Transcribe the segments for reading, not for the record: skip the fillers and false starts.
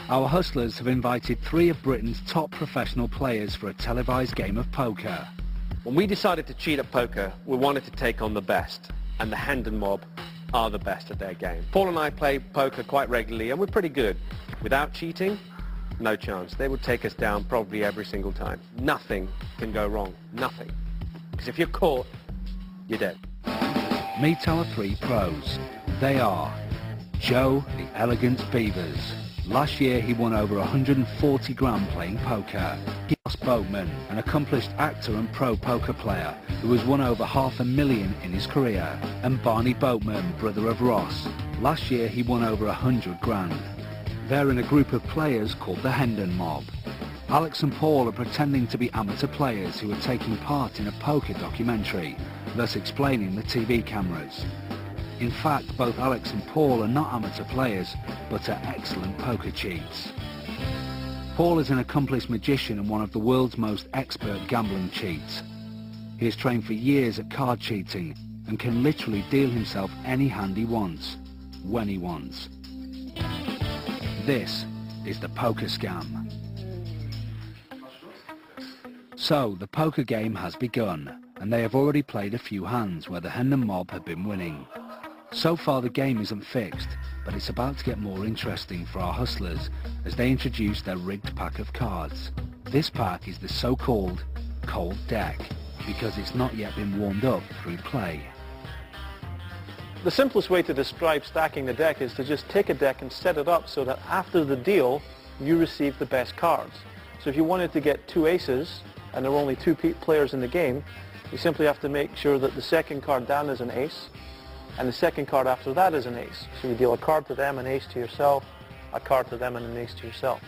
Our hustlers have invited 3 of Britain's top professional players for a televised game of poker. When we decided to cheat at poker, we wanted to take on the best, and the Hendon mob are the best at their game. Paul and I play poker quite regularly, and we're pretty good. Without cheating, no chance. They would take us down probably every single time. Nothing can go wrong. Nothing. Because if you're caught, you're dead. Meet our 3 pros. They are Joe, the Elegant Beavers. Last year he won over 140 grand playing poker. Ross Boatman, an accomplished actor and pro poker player who has won over $500,000 in his career. And Barney Boatman, brother of Ross. Last year he won over 100 grand. They're in a group of players called the Hendon Mob. Alex and Paul are pretending to be amateur players who are taking part in a poker documentary, thus explaining the TV cameras. In fact, both Alex and Paul are not amateur players, but are excellent poker cheats. Paul is an accomplished magician and one of the world's most expert gambling cheats. He has trained for years at card cheating and can literally deal himself any hand he wants, when he wants. This is the poker scam. So, the poker game has begun, and they have already played a few hands where the Hendon Mob have been winning. So far the game isn't fixed, but it's about to get more interesting for our hustlers as they introduce their rigged pack of cards. This pack is the so-called cold deck, because it's not yet been warmed up through play. The simplest way to describe stacking the deck is to just take a deck and set it up so that after the deal you receive the best cards. So if you wanted to get 2 aces and there were only 2 players in the game, you simply have to make sure that the second card down is an ace and the second card after that is an ace. So you deal a card to them, an ace to yourself, a card to them and an ace to yourself.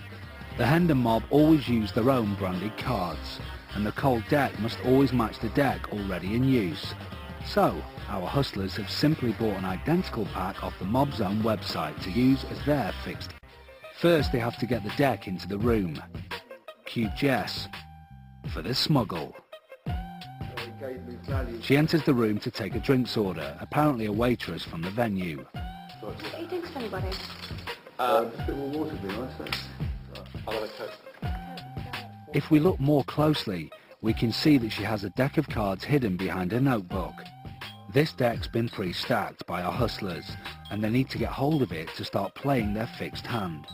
The Hendon Mob always use their own branded cards, and the cold deck must always match the deck already in use. So, our hustlers have simply bought an identical pack off the Mob's own website to use as their fixed. First they have to get the deck into the room. Cue Jess for the smuggle. She enters the room to take a drinks order, apparently a waitress from the venue. Any drinks for anybody? Just a bit more water would be nice, thanks. I'll have a Coke. If we look more closely, we can see that she has a deck of cards hidden behind her notebook. This deck's been pre-stacked by our hustlers, and they need to get hold of it to start playing their fixed hand.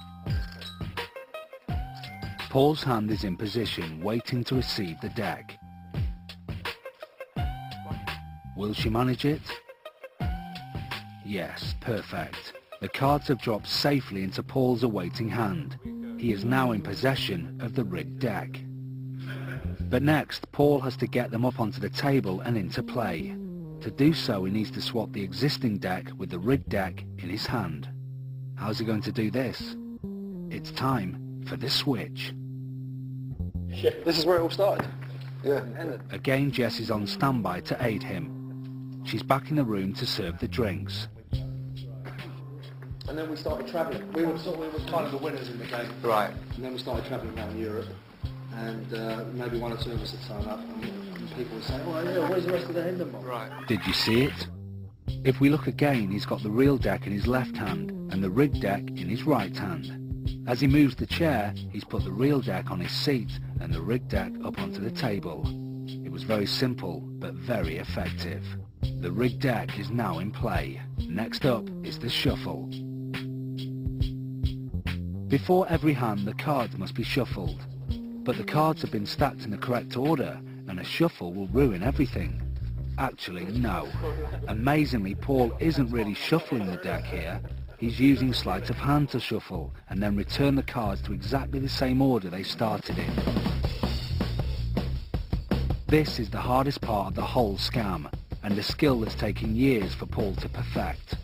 Paul's hand is in position, waiting to receive the deck. Will she manage it? Yes, perfect. The cards have dropped safely into Paul's awaiting hand. He is now in possession of the rigged deck. But next, Paul has to get them up onto the table and into play. To do so, he needs to swap the existing deck with the rigged deck in his hand. How's he going to do this? It's time for the switch. This is where it all started. Yeah. Again, Jess is on standby to aid him. She's back in the room to serve the drinks. And then we started travelling. We were kind of the winners in the game. Right. And then we started travelling around Europe. And maybe 1 or 2 of us would turn up and people would say, oh yeah, where's the rest of the Hendon Mob? Right. Did you see it? If we look again, he's got the real deck in his left hand and the rigged deck in his right hand. As he moves the chair, he's put the real deck on his seat and the rigged deck up onto the table. It was very simple, but very effective. The rigged deck is now in play. Next up is the shuffle. Before every hand, the cards must be shuffled. But the cards have been stacked in the correct order, and a shuffle will ruin everything. Actually, no. Amazingly, Paul isn't really shuffling the deck here. He's using sleight of hand to shuffle, and then return the cards to exactly the same order they started in. This is the hardest part of the whole scam, and a skill that's taken years for Paul to perfect.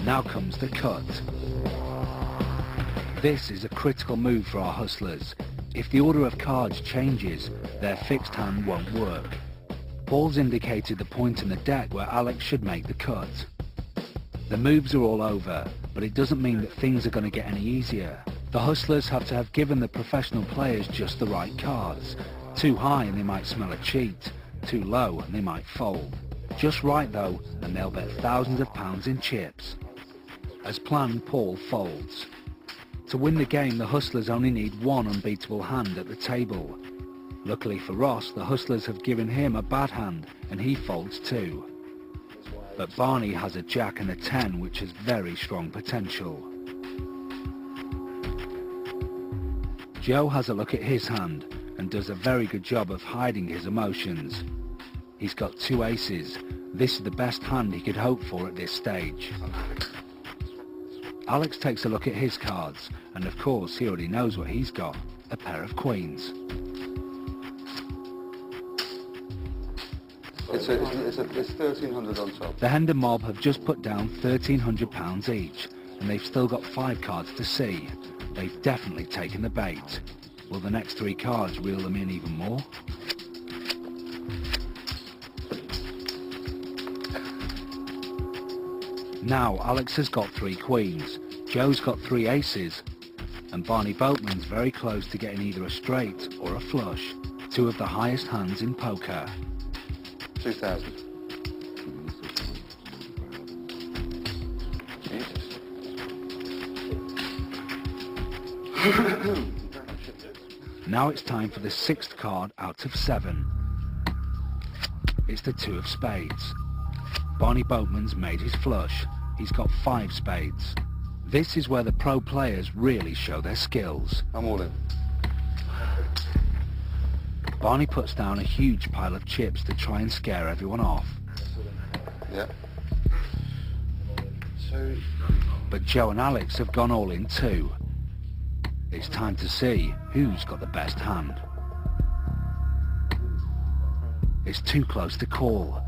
Now comes the cut. This is a critical move for our hustlers. If the order of cards changes, their fixed hand won't work. Paul's indicated the point in the deck where Alex should make the cut. The moves are all over, but it doesn't mean that things are going to get any easier. The hustlers have to have given the professional players just the right cards. Too high and they might smell a cheat. Too low and they might fold. Just right though, and they'll bet thousands of pounds in chips. As planned, Paul folds. To win the game, the Hustlers only need one unbeatable hand at the table. Luckily for Ross, the Hustlers have given him a bad hand, and he folds too. But Barney has a jack and a 10, which has very strong potential. Joe has a look at his hand, and does a very good job of hiding his emotions. He's got 2 aces. This is the best hand he could hope for at this stage. Alex takes a look at his cards, and of course he already knows what he's got, a pair of queens. It's 1,300 on top. The Hendon mob have just put down £1,300 each, and they've still got 5 cards to see. They've definitely taken the bait. Will the next 3 cards reel them in even more? Now Alex has got 3 queens, Joe's got 3 aces, and Barney Boatman's very close to getting either a straight or a flush, 2 of the highest hands in poker. 2,000. Now it's time for the 6th card out of 7. It's the 2 of spades. Barney Boatman's made his flush. He's got 5 spades. This is where the pro players really show their skills. I'm all in. Barney puts down a huge pile of chips to try and scare everyone off. Yeah. But Joe and Alex have gone all in too. It's time to see who's got the best hand. It's too close to call.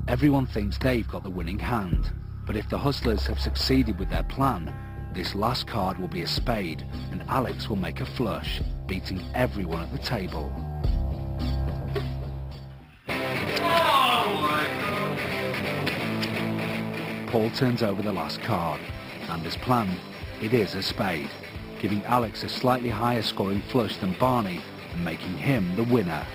Everyone thinks they've got the winning hand, but if the Hustlers have succeeded with their plan, this last card will be a spade, and Alex will make a flush, beating everyone at the table. Paul turns over the last card, and as planned, it is a spade, giving Alex a slightly higher scoring flush than Barney and making him the winner.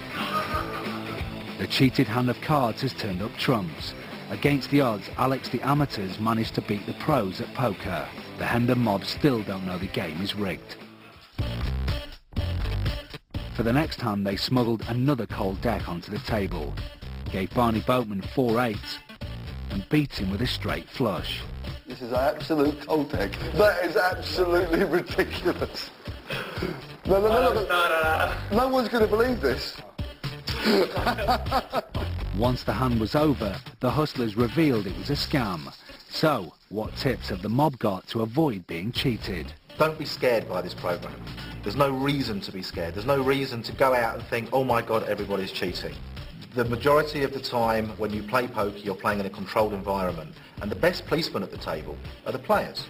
The cheated hand of cards has turned up trumps. Against the odds, Alex the amateurs managed to beat the pros at poker. The Hendon mob still don't know the game is rigged. For the next hand, they smuggled another cold deck onto the table, gave Barney Boatman 4 8s, and beat him with a straight flush. This is absolute cold deck. That is absolutely ridiculous. No one's going to believe this. Once the hand was over, the Hustlers revealed it was a scam. So, what tips have the mob got to avoid being cheated? Don't be scared by this program. There's no reason to be scared. There's no reason to go out and think, oh my God, everybody's cheating. The majority of the time when you play poker, you're playing in a controlled environment. And the best policemen at the table are the players.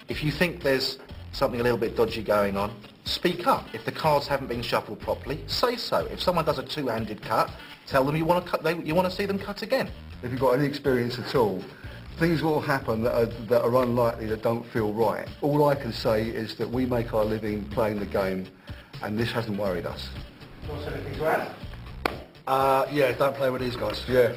If you think there's something a little bit dodgy going on, speak up. If the cards haven't been shuffled properly, say so. If someone does a 2-handed cut, tell them you want to see them cut again. If you've got any experience at all, things will happen that are unlikely, that don't feel right. All I can say is that we make our living playing the game, and this hasn't worried us. Yeah, don't play with these guys. Yeah.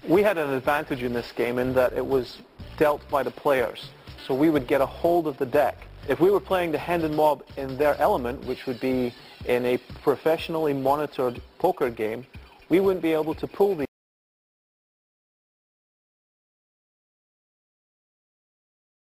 We had an advantage in this game in that it was dealt by the players. So we would get a hold of the deck. If we were playing the Hendon mob in their element, which would be in a professionally monitored poker game, we wouldn't be able to pull the